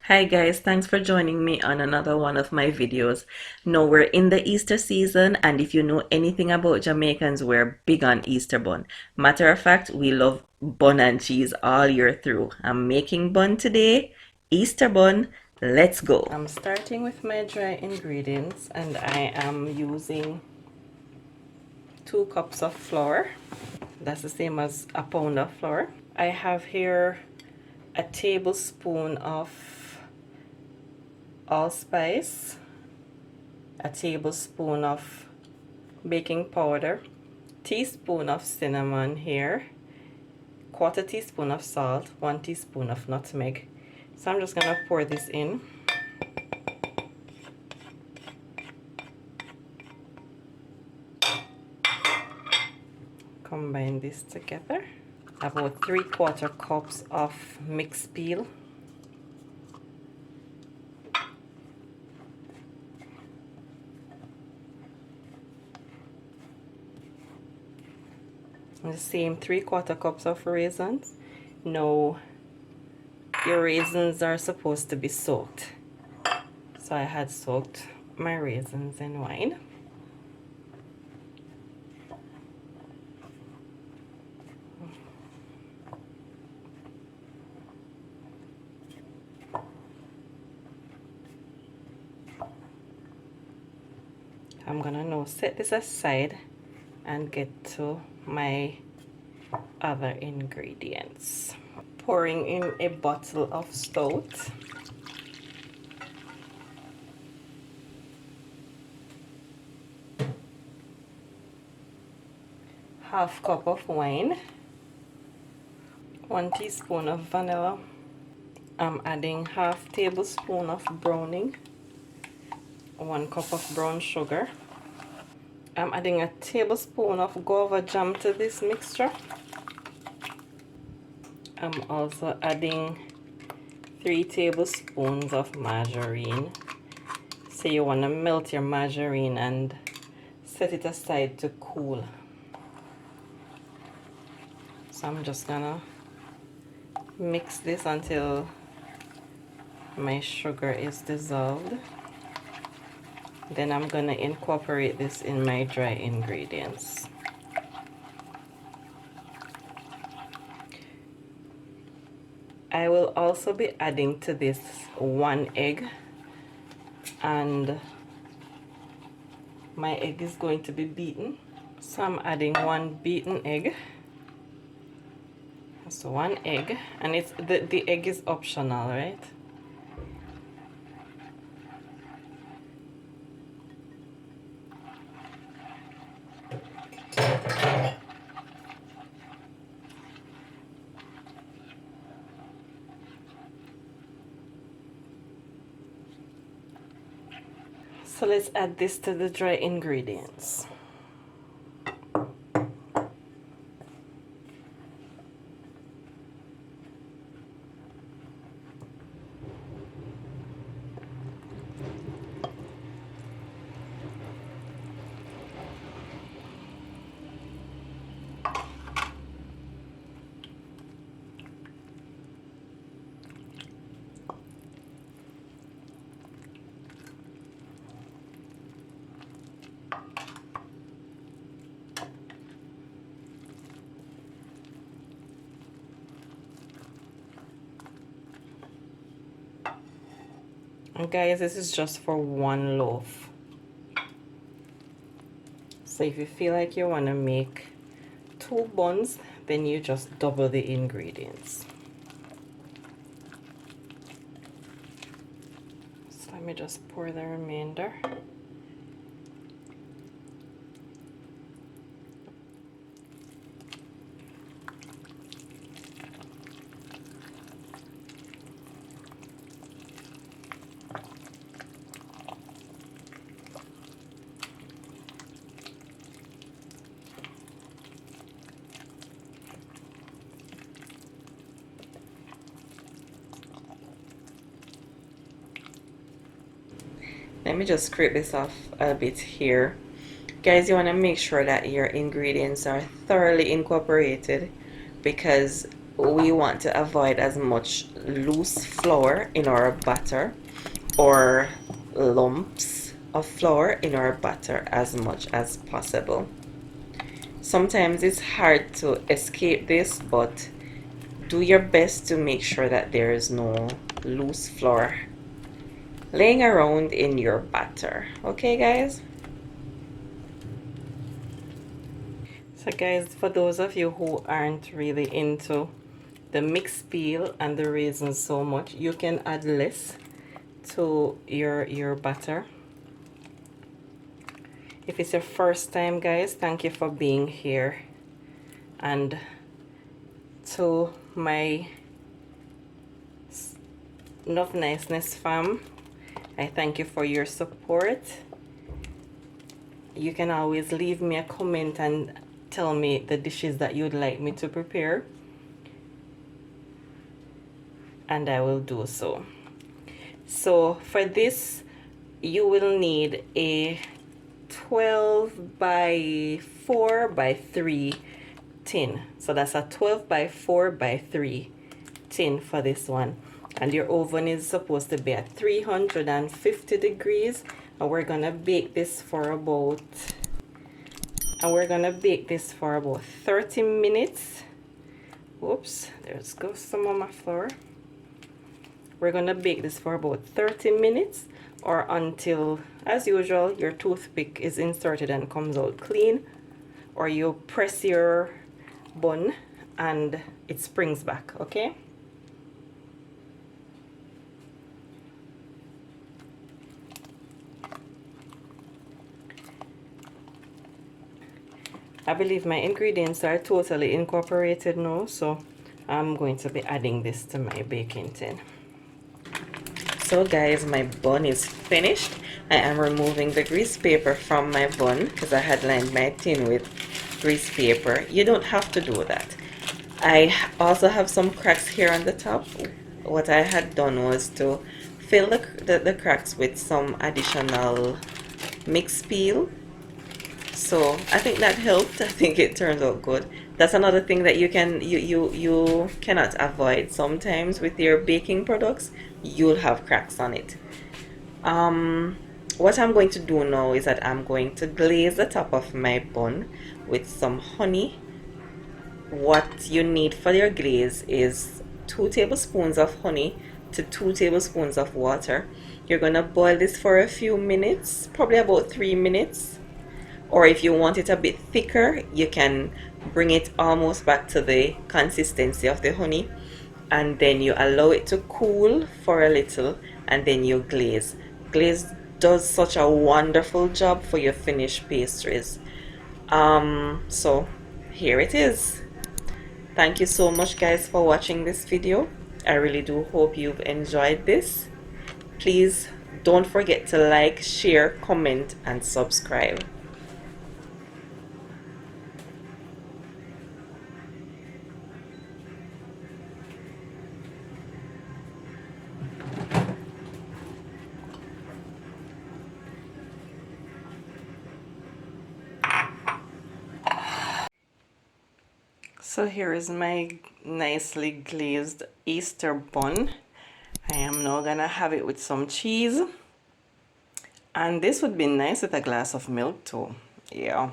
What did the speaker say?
Hi guys, thanks for joining me on another one of my videos. Now we're in the Easter season, and if you know anything about Jamaicans, we're big on Easter bun. Matter of fact, we love bun and cheese all year through. I'm making bun today, Easter bun. Let's go. I'm starting with my dry ingredients and I am using 2 cups of flour. That's the same as a pound of flour. I have here a tablespoon of allspice, a tablespoon of baking powder, teaspoon of cinnamon here, quarter teaspoon of salt, 1 teaspoon of nutmeg. So I'm just gonna pour this in. Combine this together. About 3/4 cups of mixed peel. The same 3/4 cups of raisins. Now your raisins are supposed to be soaked, so I had soaked my raisins in wine. I'm gonna now set this aside and get to my other ingredients. Pouring in a bottle of stout, half cup of wine, 1 teaspoon of vanilla. I'm adding half tablespoon of browning, 1 cup of brown sugar. I'm adding a tablespoon of guava jam to this mixture. I'm also adding 3 tablespoons of margarine. So you want to melt your margarine and set it aside to cool. So I'm just gonna mix this until my sugar is dissolved. Then I'm gonna incorporate this in my dry ingredients. I will also be adding to this 1 egg, and my egg is going to be beaten. So I'm adding 1 beaten egg. So 1 egg, and it's the egg is optional, right? So let's add this to the dry ingredients. And guys, this is just for 1 loaf. So if you feel like you want to make 2 buns, then you just double the ingredients. So let me just pour the remainder. Let me just scrape this off a bit here. Guys, you want to make sure that your ingredients are thoroughly incorporated, because we want to avoid as much loose flour in our batter or lumps of flour in our batter as much as possible. Sometimes it's hard to escape this, but do your best to make sure that there is no loose flour laying around in your batter. Okay, guys? So guys, for those of you who aren't really into the mixed peel and the raisins so much, you can add less to your batter. If it's your first time, guys, thank you for being here. And to my Love Niceness fam, I thank you for your support. You can always leave me a comment and tell me the dishes that you'd like me to prepare, and I will do so. So for this, you will need a 12 by 4 by 3 tin. So that's a 12 by 4 by 3 tin for this one. And your oven is supposed to be at 350 degrees. And we're gonna bake this for about 30 minutes. Whoops, there's go some of my flour. We're gonna bake this for about 30 minutes, or until, as usual, your toothpick is inserted and comes out clean, or you press your bun and it springs back. Okay? I believe my ingredients are totally incorporated now, so I'm going to be adding this to my baking tin. So guys, my bun is finished. I am removing the grease paper from my bun because I had lined my tin with grease paper. You don't have to do that. I also have some cracks here on the top. What I had done was to fill the cracks with some additional mixed peel. So I think that helped. I think it turned out good. That's another thing that you cannot avoid sometimes with your baking products. You'll have cracks on it. What I'm going to do now is that I'm going to glaze the top of my bun with some honey. What you need for your glaze is 2 tablespoons of honey to 2 tablespoons of water. You're gonna boil this for a few minutes, probably about 3 minutes. Or if you want it a bit thicker, you can bring it almost back to the consistency of the honey, and then you allow it to cool for a little, and then you glaze. Glaze does such a wonderful job for your finished pastries. So here it is. Thank you so much guys for watching this video. I really do hope you've enjoyed this. Please don't forget to like, share, comment, and subscribe. So here is my nicely glazed Easter bun. I am now gonna have it with some cheese. And this would be nice with a glass of milk too. Yeah.